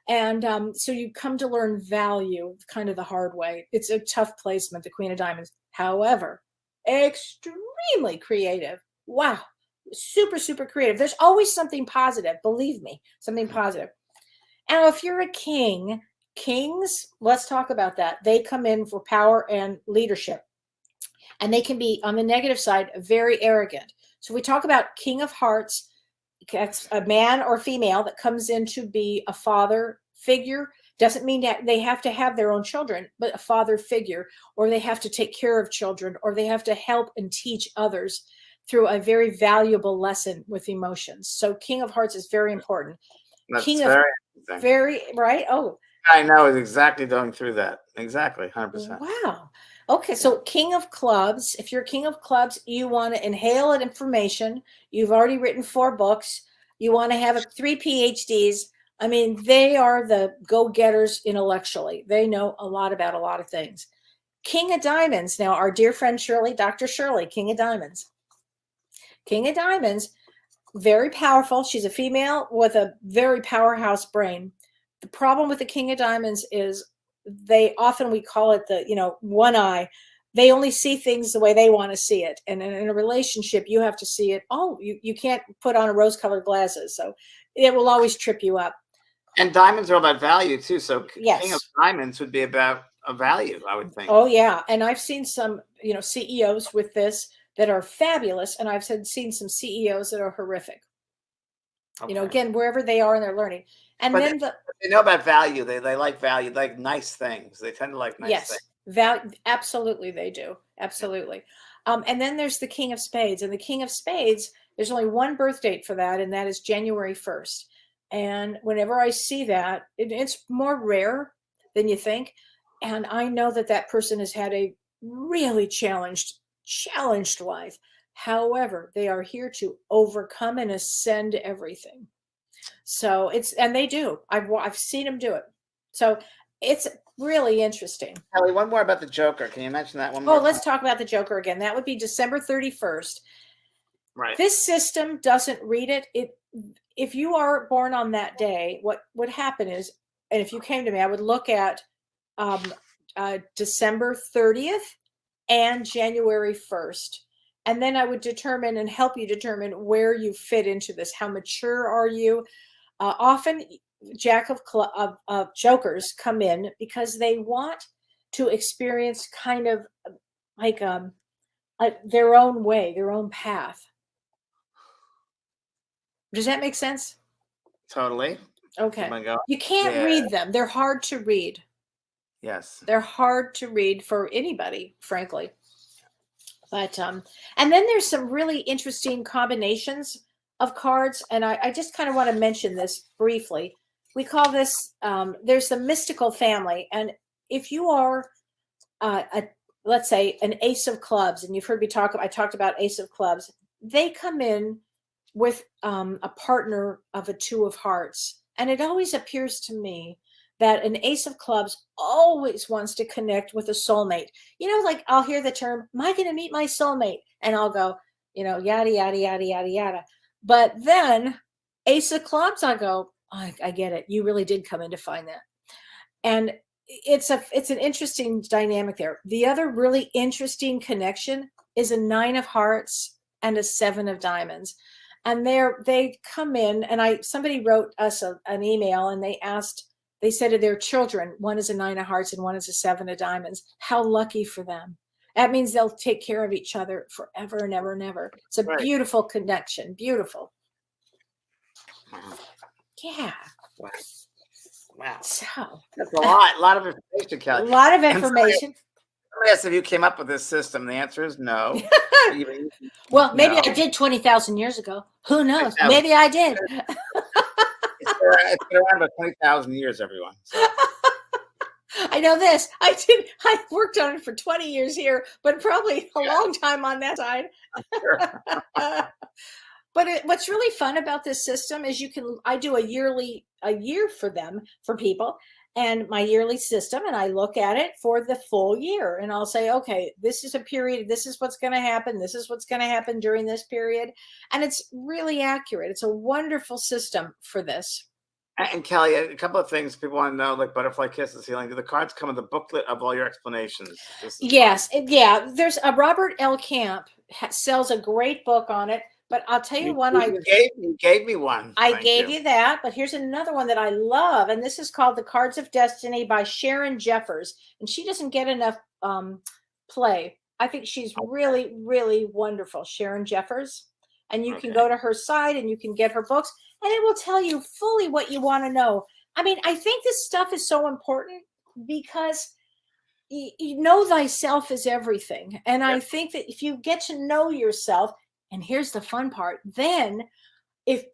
And so you come to learn value kind of the hard way. It's a tough placement, the Queen of Diamonds. However, extremely creative. Wow. Super, super creative. There's always something positive. Believe me, something positive. And if you're a king, kings, let's talk about that. They come in for power and leadership. And they can be, on the negative side, very arrogant. So we talk about King of Hearts. That's a man or female that comes in to be a father figure. Doesn't mean that they have to have their own children, but a father figure, or they have to take care of children, or they have to help and teach others through a very valuable lesson with emotions. So King of Hearts is very important. That's King very of interesting. very right. Oh, I know, is exactly going through that. Exactly, 100%. Wow. Okay, so King of Clubs. If you're King of Clubs, you want to inhale information. You've already written 4 books. You want to have 3 PhDs. I mean, they are the go-getters intellectually. They know a lot about a lot of things. King of Diamonds. Now, our dear friend Shirley, Dr. Shirley, King of Diamonds. King of Diamonds, very powerful. She's a female with a very powerhouse brain. The problem with the King of Diamonds is they often, we call it the, one eye. They only see things the way they want to see it. And in a relationship, you have to see it. Oh, you can't put on rose-colored glasses. So it will always trip you up. And diamonds are all about value too. So Yes. King of Diamonds would be about a value, I would think. Oh yeah. And I've seen some, CEOs with this that are fabulous. And I've seen some CEOs that are horrific. Okay. Again, wherever they are in their learning. And But then they know about value. They like value, like nice things. They tend to like nice yes, things. absolutely they do. Absolutely. And then there's the King of Spades. And the King of Spades, there's only one birth date for that, and that is January 1st. And whenever I see that, it's more rare than you think. And I know that that person has had a really challenged life. However, they are here to overcome and ascend everything. So and they do. I've seen them do it. So it's really interesting. Kelly, one more about the Joker. Can you mention that one more? Oh, let's talk about the Joker again. That would be December 31st. Right. This system doesn't read it. If you are born on that day, what would happen is, and if you came to me, I would look at December 30th and January 1st. And then I would determine and help you determine where you fit into this. How mature are you? Often Jokers come in because they want to experience kind of like their own way, their own path. Does that make sense? Totally. Okay. Oh my God. You can't read them. They're hard to read. Yes. They're hard to read for anybody, frankly. But and then there's some really interesting combinations of cards, and I just kind of want to mention this briefly. We call this there's the mystical family, and if you are let's say an ace of clubs, and you've heard me I talked about ace of clubs, they come in with a partner of a two of hearts, and it always appears to me that an ace of clubs always wants to connect with a soulmate. Like I'll hear the term, am I going to meet my soulmate? And I'll go, yada, yada, yada, yada, yada. But then ace of clubs, I go, oh, I get it. You really did come in to find that. And it's an interesting dynamic there. The other really interesting connection is a 9 of hearts and a 7 of diamonds. And they come in, and somebody wrote us an email, and they said to their children, one is a 9 of hearts and one is a 7 of diamonds. How lucky for them. That means they'll take care of each other forever and ever and ever. It's a beautiful connection. Beautiful. Yeah. Wow. So that's a lot of information, Kelly. A lot of information. Yes, if you came up with this system, the answer is no. Well, maybe I did 20,000 years ago. Who knows? Maybe I did. It's been around about 20,000 years, everyone. So. I know this. I worked on it for 20 years here, but probably a long time on that side. Sure. But what's really fun about this system is I do a year for people, and my yearly system, and I look at it for the full year, and I'll say, okay, this is a period. This is what's going to happen. This is what's going to happen during this period. And it's really accurate. It's a wonderful system for this. And Kelly, a couple of things people want to know, like butterfly kisses, healing. Do the cards come with a booklet of all your explanations? Yes. Yeah. There's a Robert L. Camp sells a great book on it. But I'll tell you one. You gave me one. I gave you that, but here's another one that I love, and this is called The Cards of Destiny by Sharon Jeffers, and she doesn't get enough play. I think she's really, really wonderful, Sharon Jeffers, and you can go to her site and you can get her books, and it will tell you fully what you want to know. I mean, I think this stuff is so important because you know thyself is everything, and I think that if you get to know yourself. And here's the fun part. Then I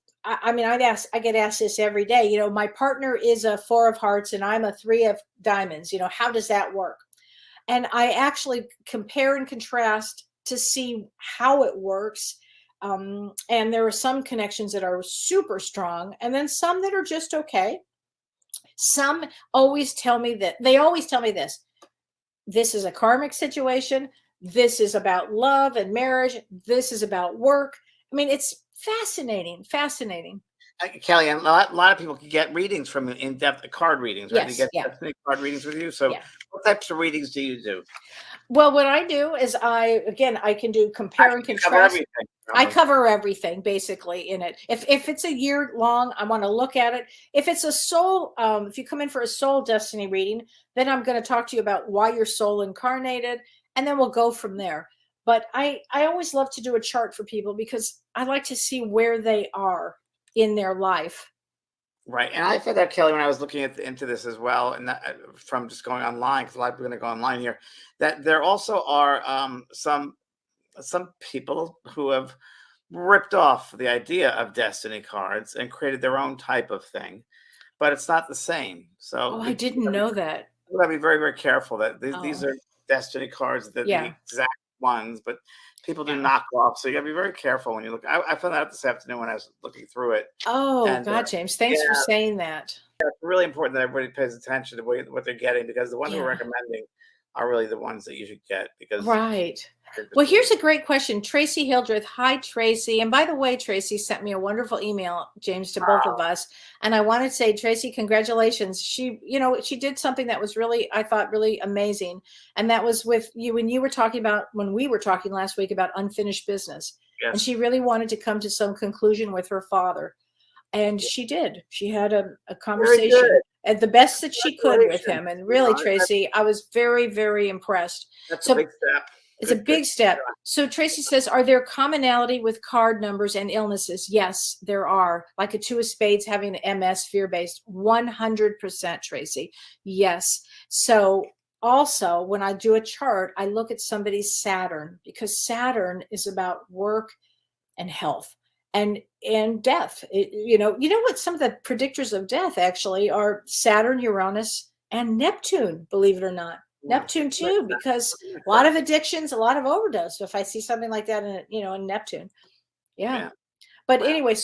get asked this every day, my partner is a 4 of hearts and I'm a 3 of diamonds. How does that work? And I actually compare and contrast to see how it works. And there are some connections that are super strong, and then some that are just okay. Some always tell me that they always tell me this is a karmic situation. This is about love and marriage. This is about work. I mean, it's fascinating. Kelly, and a lot of people can get readings from you, in-depth card readings, right? They Yes, get yeah, destiny card readings with you. So, yeah. what types of readings do you do? Well, what I do is I can do compare and Actually, you cover contrast. everything. I cover everything basically in it. If it's a year long, I want to look at it. If it's a soul, if you come in for a soul destiny reading, then I'm going to talk to you about why your soul incarnated, and then we'll go from there. But I always love to do a chart for people because I like to see where they are in their life. Right, and I found out, Kelly, when I was looking into this as well, and that, from just going online, because a lot of people are going to go online here, that there also are some people who have ripped off the idea of destiny cards and created their own type of thing, but it's not the same. So Oh, I didn't know that. you got to be very, very careful that these Oh, are destiny cards, that the yeah, exact ones, but people do yeah. knock off. So you got to be very careful when you look. I found out this afternoon when I was looking through it, Oh, and God, James, yeah, thanks for saying that. it's really important that everybody pays attention to what they're getting, because the ones we're Yeah. recommending are really the ones that you should get, because Right. they're just Well, here's really a great question. Tracy Hildreth. Hi, Tracy. And by the way, Tracy sent me a wonderful email, James, to both of us. And I want to say, Tracy, congratulations. She did something that was really, I thought, really amazing. And that was with you when we were talking last week about unfinished business. And yes. she really wanted to come to some conclusion with her father. And she did. She had a Very conversation good. at the best that she could with Congratulations. him. And really, Tracy, I was very, very impressed. That's a So big step. it's a Good, big step. job. So Tracy says, are there commonality with card numbers and illnesses? Yes, there are. Like a two of spades having MS, fear-based, 100%, Tracy. Yes. So also, when I do a chart, I look at somebody's Saturn, because Saturn is about work and health and death. You know what? Some of the predictors of death actually are Saturn, Uranus, and Neptune, believe it or not. Yeah. Neptune too, because a lot of addictions, a lot of overdose. So if I see something like that in Neptune, yeah. Yeah. But Wow. anyway,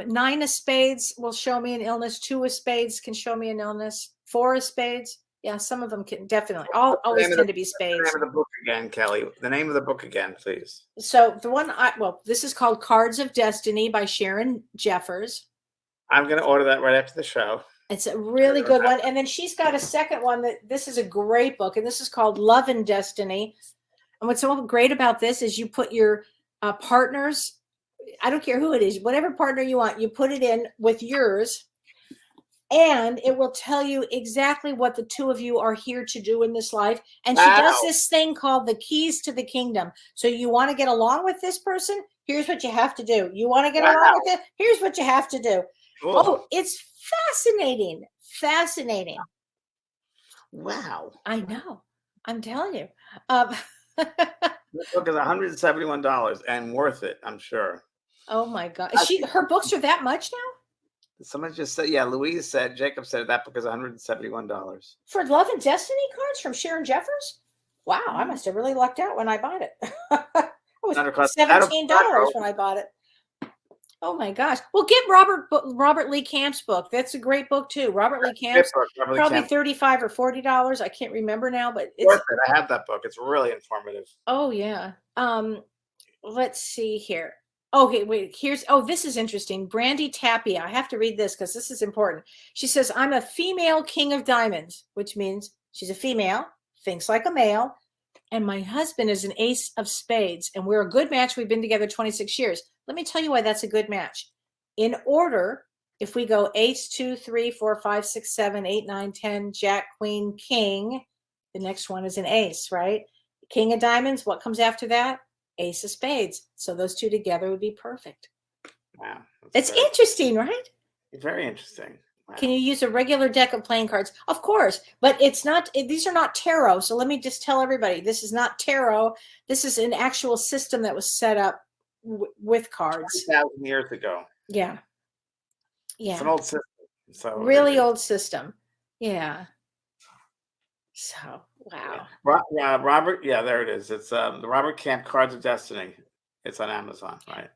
nine of spades will show me an illness. Two of spades can show me an illness. Four of spades, yeah, some of them can definitely. Always tend to be The spades. name of the book again, Kelly. The name of the book again, please. So the one this is called Cards of Destiny by Sharon Jeffers. I'm going to order that right after the show. It's a really good one. And then she's got a second one this is a great book, and this is called Love and Destiny. And what's so great about this is you put your partners, I don't care who it is, whatever partner you want, you put it in with yours, and it will tell you exactly what the two of you are here to do in this life. And she does this thing called the keys to the kingdom. So you want to get along with this person? Here's what you have to do. You want to get along with it? Here's what you have to do. Cool. Oh, it's fascinating. Wow. I know. I'm telling you. This book is $171 and worth it, I'm sure. Oh my God. Her books are that much now? Someone just said, yeah, Louise said, Jacob said that book is $171. For Love and Destiny cards from Sharon Jeffers? Wow, I must have really lucked out when I bought it. It was $17 when I bought it. Oh my gosh. Well, get Robert Lee Camp's book. That's a great book too. Robert Lee Camp's probably $35 or $40. I can't remember now, but it's worth it. I have that book. It's really informative. Oh yeah. Let's see here. Okay, wait, this is interesting. Brandy Tapia. I have to read this because this is important. She says, I'm a female king of diamonds, which means she's a female, thinks like a male. And my husband is an ace of spades, and we're a good match. We've been together 26 years. Let me tell you why that's a good match. In order, if we go ace, 2, 3, 4, 5, 6, 7, 8, 9, 10, jack, queen, king, the next one is an ace, right? King of diamonds, what comes after that? Ace of spades. So those two together would be perfect. Wow. It's interesting, right? It's very interesting. Wow. Can you use a regular deck of playing cards? Of course, but these are not tarot. So let me just tell everybody, this is not tarot. This is an actual system that was set up with cards. 2,000 years ago. Yeah. Yeah. It's an old system. So really old system. Yeah. So, wow. Yeah, Robert. Yeah, there it is. It's the Robert Camp Cards of Destiny. It's on Amazon, right?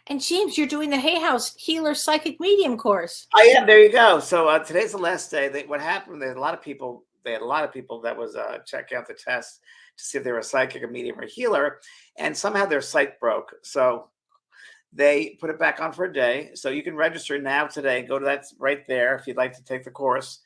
And James, you're doing the Hay House Healer Psychic Medium course. I am. There you go. So today's the last day. What happened? They had a lot of people that was checking out the test to see if they were a psychic, a medium, or a healer, and somehow their site broke. So they put it back on for a day. So you can register now today. Go to that right there if you'd like to take the course.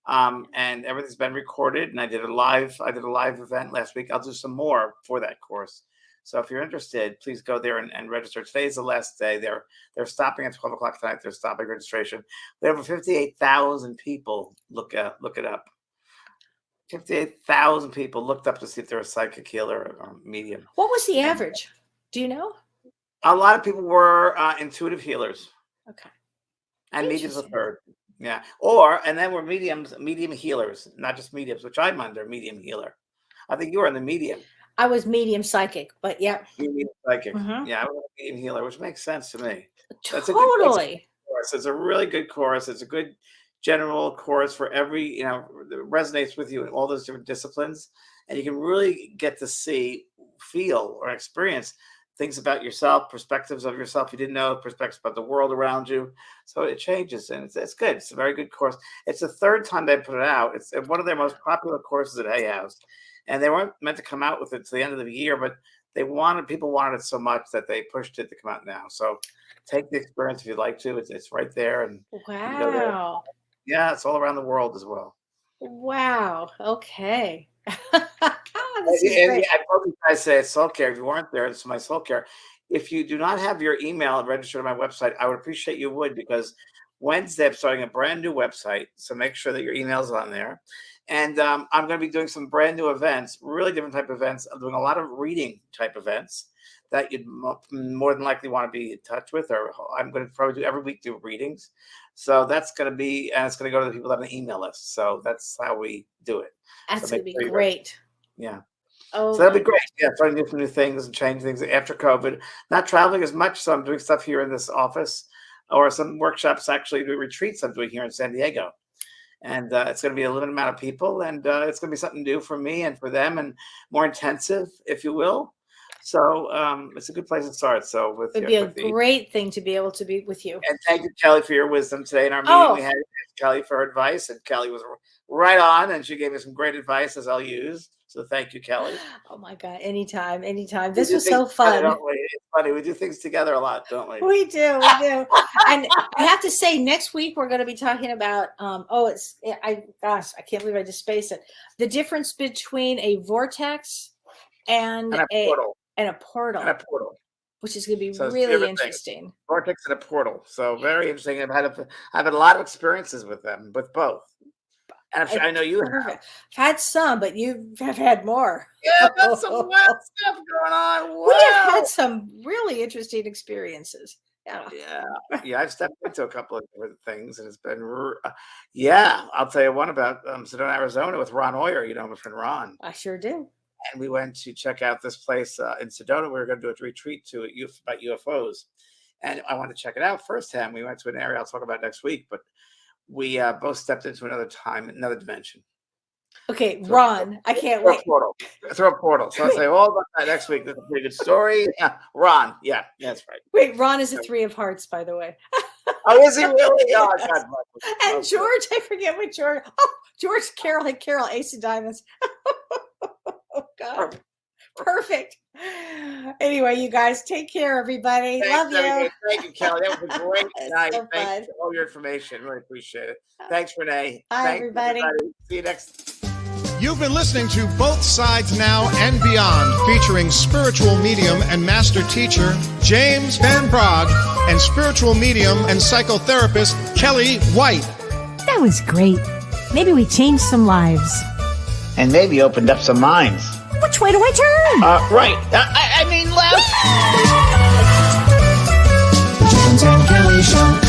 And everything's been recorded. And I did a live event last week. I'll do some more for that course. So if you're interested, please go there and register. Today's the last day. They're stopping at 12 o'clock tonight. They're stopping registration. We have over 58,000 people look it up. 58,000 people looked up to see if they're a psychic healer or medium. What was the average? Do you know? A lot of people were intuitive healers. Okay. And mediums a Interesting. third. Yeah. And then we're medium healers, not just mediums, which I'm under, medium healer. I think you were in the medium. I was medium psychic, but yeah. Medium psychic. Mhm. Yeah, I was a medium healer, which makes sense to me. That's Totally. course. It's a really good course. It's a good general course for every, that resonates with you in all those different disciplines. And you can really get to see, feel, or experience things about yourself, perspectives of yourself you didn't know, perspectives about the world around you. So it changes, and it's good. It's a very good course. It's the third time they put it out. It's one of their most popular courses at Hay House. And they weren't meant to come out with it to the end of the year, but people wanted it so much that they pushed it to come out now. So take the experience if you'd like to. It's right there. And Wow. yeah, it's all around the world as well. Wow. Okay. And I told you guys today at Soul Care, if you weren't there, this is my Soul Care. If you do not have your email registered on my website, I would appreciate you would, because Wednesday I'm starting a brand new website. So make sure that your email's on there. And I'm going to be doing some brand new events, really different type of events. I'm doing a lot of reading type events that you'd more than likely want to be in touch with, or I'm going to probably do every week do readings. So that's going to be, and it's going to go to the people that have an email list. So that's how we do it. That's So going to make be sure great. Yeah. Oh, So that'll be great. Yeah, trying to do some new things and change things after COVID. Not traveling as much, so I'm doing stuff here in this office, or some workshops, actually, retreats I'm doing here in San Diego. And it's going to be a limited amount of people, and it's going to be something new for me and for them, and more intensive, if you will. So it's a good place to start. So it'd be a great thing to be able to be with you. And thank you, Kelly, for your wisdom today in our meeting. We had Kelly for her advice, and Kelly was right on, and she gave me some great advice as I'll use. So thank you, Kelly. Oh my God. Anytime. This was so fun. It's funny. We do things together a lot, don't we? We do. And I have to say, next week we're going to be talking about, I can't believe I just spaced it. The difference between a vortex and a portal. And a portal. Which is going to be really interesting. Vortex and a portal. So very interesting. I've had a lot of experiences with them, with both. And I know you have. I've had some, but you have had more. Yeah, that's some wild stuff going on. Wow. We have had some really interesting experiences. Yeah. I've stepped into a couple of different things, and it's been, I'll tell you one about Sedona, Arizona, with Ron Oyer. You know my friend Ron. I sure do. And we went to check out this place in Sedona. We were going to do a retreat about UFOs, and I wanted to check it out firsthand. We went to an area I'll talk about next week, but we both stepped into another dimension. Okay, so Ron, I can't wait. Through a portal. So I'll say all about that next week. That's a pretty good story. Ron, yeah, that's right. Wait, Ron is a 3 of hearts, by the way. Oh, is he really? Oh, God. And George, I forget what George. Oh, George, Carol, Ace of Diamonds. Oh, God. Perfect. Anyway, you guys, take care, everybody. Love you. Thank you, Kelly. That was a great night. Thanks for all your information. Really appreciate it. Thanks, Renee. Bye, everybody. See you next. You've been listening to Both Sides Now and Beyond, featuring spiritual medium and master teacher James Van Praagh and spiritual medium and psychotherapist Kellee White. That was great. Maybe we changed some lives. And maybe opened up some minds. Which way do I turn? Right. I mean left. James and Kellee Show.